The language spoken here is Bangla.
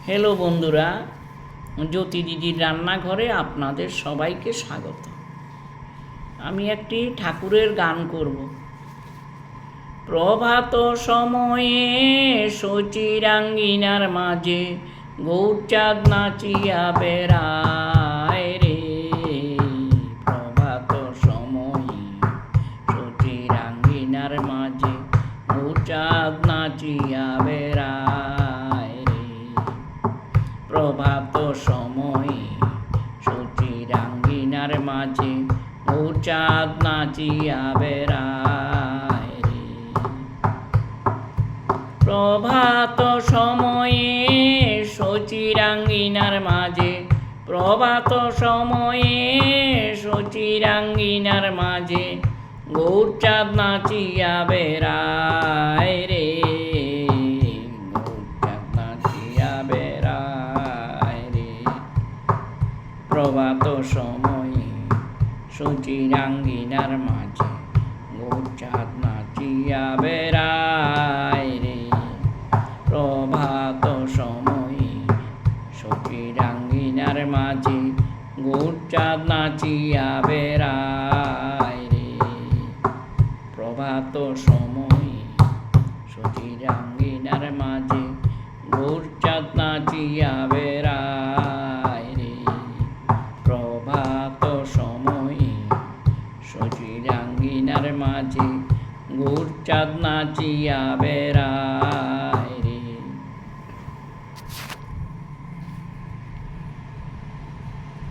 হ্যালো বন্ধুরা, জ্যোতি দিদির রান্নাঘরে আপনাদের সবাইকে স্বাগত। আমি একটি ঠাকুরের গান করব। প্রভাত সময়ে শচীরাঙ্গিনার মাঝে গৌরচাঁদ নাচিয়া বেড়ায় রে। প্রভাত সময়ে শচীরাঙ্গিনার মাঝে গৌরচাঁদ নাচিয়া বেড়ায় রে। প্রভাত সময়ে শচীরাঙ্গিনার মাঝে গৌরচাঁদ নাচিয়া বেড়ায় রে। প্রভাত সময়ে শচীরাঙ্গিনার মাঝে, প্রভাত সময়ে শচীরাঙ্গিনার মাঝে গৌরচাঁদ নাচিয়া বেড়ায় রে। গৌরচাঁদ নাচিয়া বেড়ায় রে। প্রভাত সময়ে শচীরাঙ্গিনার মাঝে গৌরচাঁদ নাচিয়া বেড়ায় রে। প্রভাত সময়ে শচীরাঙ্গিনার মাঝে গৌরচাঁদ নাচিয়া বেড়ায় রে। প্রভাত সময়ে শচীরাঙ্গিনার মাঝে গৌরচাঁদ নাচিয়া বেড়ায় রে। প্রভাত সময়ে শচীরাঙ্গিনার মাঝে গৌরচাঁদ নাচিয়া বেড়ায়।